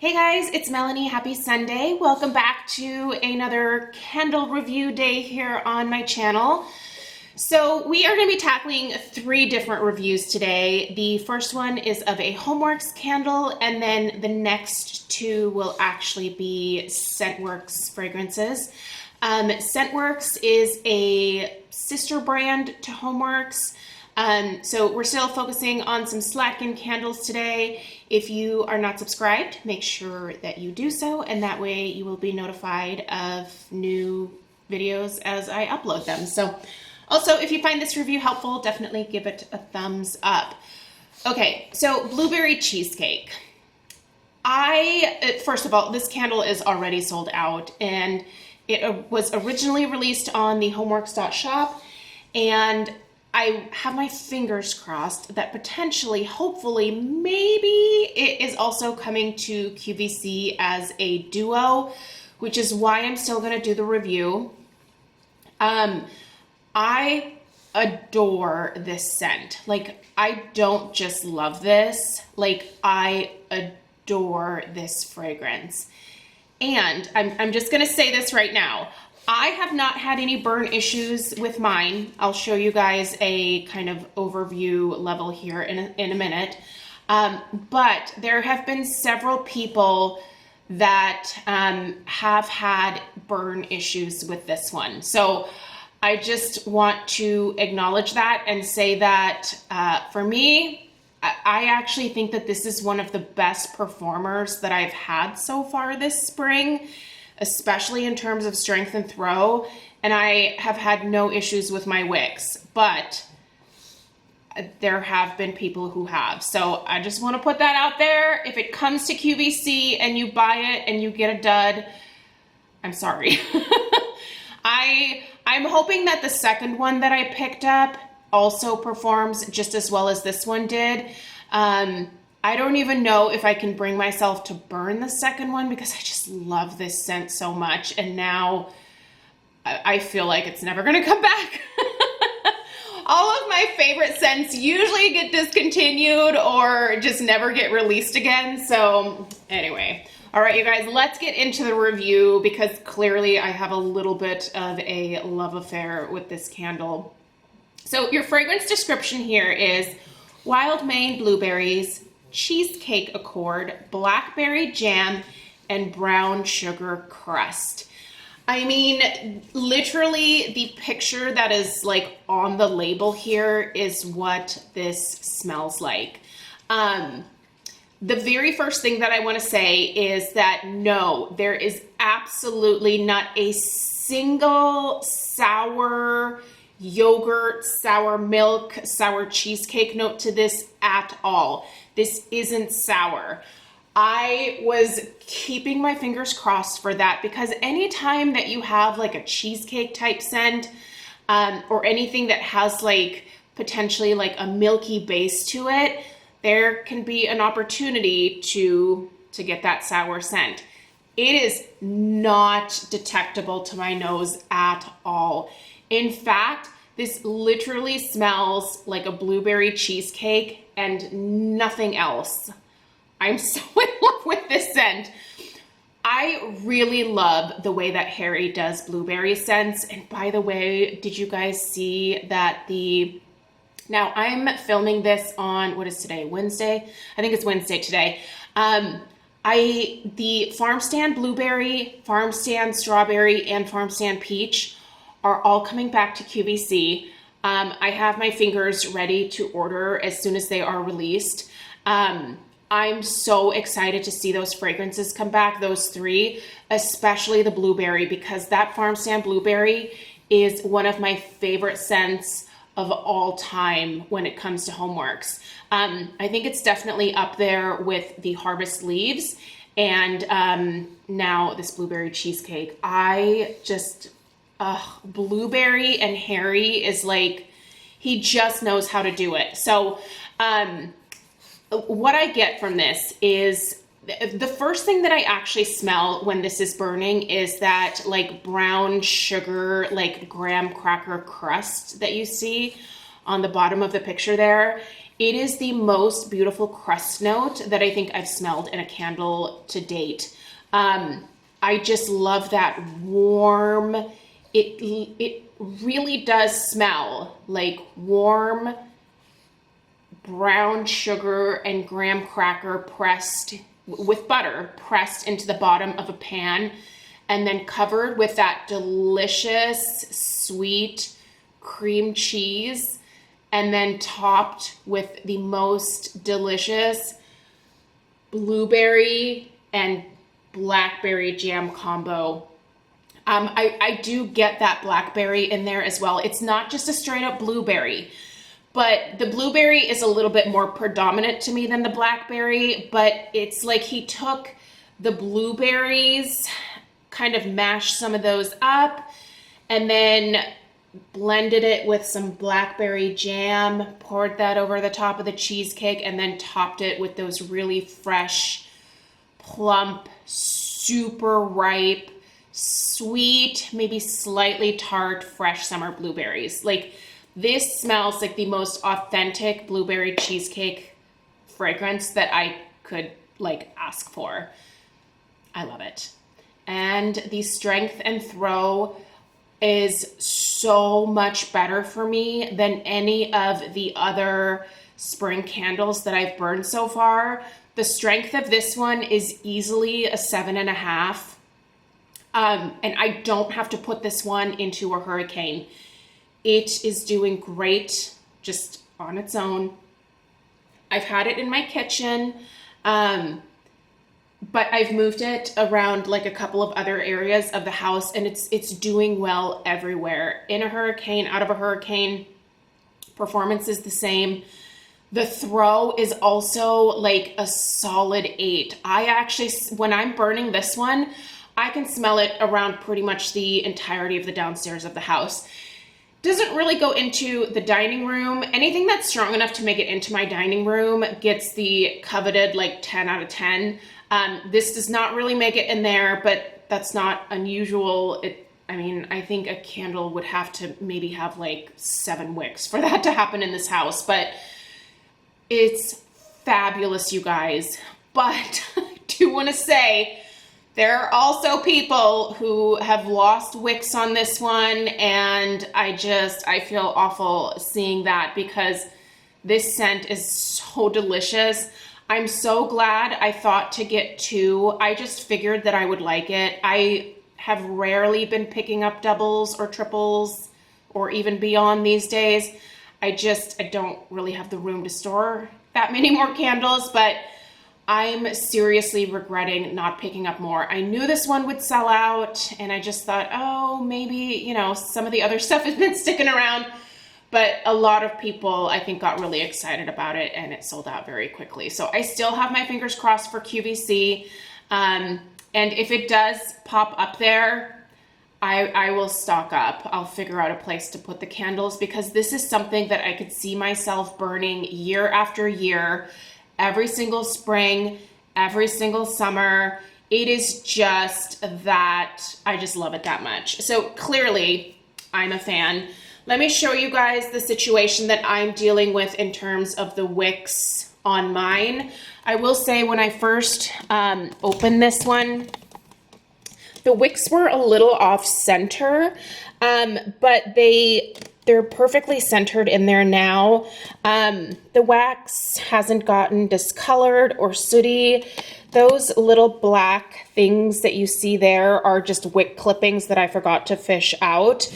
Hey guys, it's Melanie. Happy Sunday. Welcome back to another candle review day here on my channel. So we are going to be tackling 3 different reviews today. The first one is of a HomeWorx candle, and then the next 2 will actually be ScentWorx fragrances. ScentWorx is a sister brand to HomeWorx. So we're still focusing on some Slatkin candles today. If you are not subscribed, make sure that you do so, and that way you will be notified of new videos as I upload them. So also, if you find this review helpful, definitely give it a thumbs up. Okay, so Blueberry Cheesecake. First of all, this candle is already sold out, and it was originally released on the Homeworx.Shop, and I have my fingers crossed that potentially, hopefully, maybe it is also coming to QVC as a duo, which is why I'm still going to do the review. I adore this scent. Like, I don't just love this, like, I adore this fragrance. And I'm just going to say this right now. I have not had any burn issues with mine. I'll show you guys a kind of overview level here in a minute. But there have been several people that have had burn issues with this one. So I just want to acknowledge that and say that for me, I actually think that this is one of the best performers that I've had so far this spring, especially in terms of strength and throw, and I have had no issues with my wicks, but there have been people who have. So I just want to put that out there. If it comes to QVC and you buy it and you get a dud, I'm sorry. I'm hoping that the second one that I picked up also performs just as well as this one did. I don't even know if I can bring myself to burn the second one because I just love this scent so much. And now I feel like it's never going to come back. All of my favorite scents usually get discontinued or just never get released again. So anyway, all right, you guys, let's get into the review because clearly I have a little bit of a love affair with this candle. So your fragrance description here is wild Maine blueberries, cheesecake accord, blackberry jam, and brown sugar crust. I mean, literally the picture that is like on the label here is what this smells like. The very first thing that I want to say is that no, there is absolutely not a single sour yogurt, sour milk, sour cheesecake note to this at all. This isn't sour. I was keeping my fingers crossed for that because anytime that you have like a cheesecake type scent or anything that has like potentially like a milky base to it, there can be an opportunity to get that sour scent. It is not detectable to my nose at all. In fact, this literally smells like a blueberry cheesecake and nothing else. I'm so in love with this scent. I really love the way that Harry does blueberry scents. And by the way, did you guys see that now I'm filming this on, what is today, Wednesday? I think it's Wednesday today. The Farm Stand Blueberry, Farm Stand Strawberry, and Farm Stand Peach are all coming back to QVC. I have my fingers ready to order as soon as they are released. I'm so excited to see those fragrances come back, those 3, especially the blueberry, because that Farm Stand Blueberry is one of my favorite scents of all time when it comes to HomeWorx. I think it's definitely up there with the Harvest Leaves and now this blueberry cheesecake. I just, blueberry and Harry is like, he just knows how to do it. So what I get from this is the first thing that I actually smell when this is burning is that like brown sugar, like graham cracker crust that you see on the bottom of the picture there. It is the most beautiful crust note that I think I've smelled in a candle to date. I just love that warm, it really does smell like warm brown sugar and graham cracker pressed with butter, pressed into the bottom of a pan and then covered with that delicious sweet cream cheese and then topped with the most delicious blueberry and blackberry jam combo. I do get that blackberry in there as well. It's not just a straight up blueberry, but the blueberry is a little bit more predominant to me than the blackberry, but it's like he took the blueberries, kind of mashed some of those up, and then blended it with some blackberry jam, poured that over the top of the cheesecake, and then topped it with those really fresh, plump, super ripe, sweet, maybe slightly tart, fresh summer blueberries. Like, this smells like the most authentic blueberry cheesecake fragrance that I could like ask for. I love it. And the strength and throw is so much better for me than any of the other spring candles that I've burned so far. The strength of this one is easily a 7.5. And I don't have to put this one into a hurricane. It is doing great just on its own. I've had it in my kitchen, but I've moved it around like a couple of other areas of the house, and it's doing well everywhere. In a hurricane, out of a hurricane, performance is the same. The throw is also like a solid 8. I actually, when I'm burning this one, I can smell it around pretty much the entirety of the downstairs of the house. Doesn't really go into the dining room. Anything that's strong enough to make it into my dining room gets the coveted like 10 out of 10. This does not really make it in there, but that's not unusual. I mean, I think a candle would have to maybe have like 7 wicks for that to happen in this house, but it's fabulous, you guys. But I do want to say, there are also people who have lost wicks on this one, and I feel awful seeing that because this scent is so delicious. I'm so glad I thought to get 2. I just figured that I would like it. I have rarely been picking up doubles or triples or even beyond these days. I don't really have the room to store that many more candles, but I'm seriously regretting not picking up more. I knew this one would sell out, and I just thought, oh, maybe, some of the other stuff has been sticking around. But a lot of people, I think, got really excited about it, and it sold out very quickly. So I still have my fingers crossed for QVC. And if it does pop up there, I will stock up. I'll figure out a place to put the candles, because this is something that I could see myself burning year after year. Every single spring, every single summer. It is just that, I just love it that much. So clearly, I'm a fan. Let me show you guys the situation that I'm dealing with in terms of the wicks on mine. I will say, when I first opened this one, the wicks were a little off center, but they're perfectly centered in there now. The wax hasn't gotten discolored or sooty. Those little black things that you see there are just wick clippings that I forgot to fish out.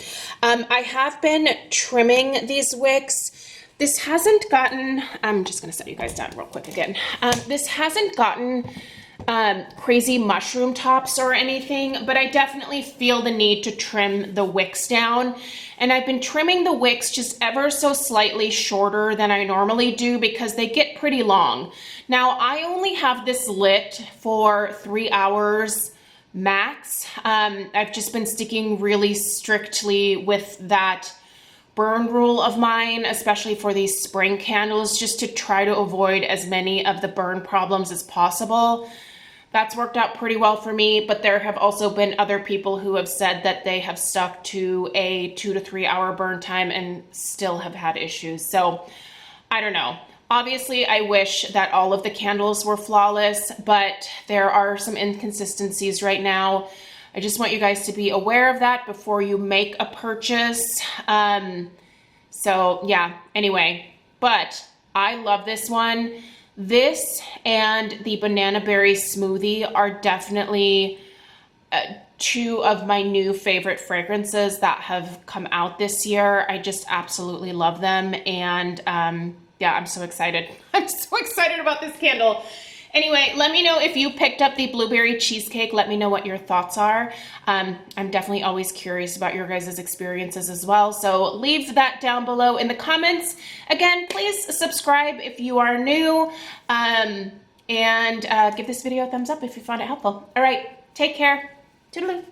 I have been trimming these wicks. This hasn't gotten, I'm just gonna set you guys down real quick again. This hasn't gotten crazy mushroom tops or anything, but I definitely feel the need to trim the wicks down. And I've been trimming the wicks just ever so slightly shorter than I normally do because they get pretty long. Now, I only have this lit for 3 hours max. I've just been sticking really strictly with that burn rule of mine, especially for these spring candles, just to try to avoid as many of the burn problems as possible. That's worked out pretty well for me, but there have also been other people who have said that they have stuck to a 2 to 3 hour burn time and still have had issues. So I don't know. Obviously, I wish that all of the candles were flawless, but there are some inconsistencies right now. I just want you guys to be aware of that before you make a purchase. So yeah, anyway, but I love this one. This and the banana berry smoothie are definitely two of my new favorite fragrances that have come out this year. I just absolutely love them. And yeah, I'm so excited. I'm so excited about this candle. Anyway, let me know if you picked up the blueberry cheesecake. Let me know what your thoughts are. I'm definitely always curious about your guys' experiences as well. So leave that down below in the comments. Again, please subscribe if you are new, and give this video a thumbs up if you found it helpful. All right, take care. Toodaloo.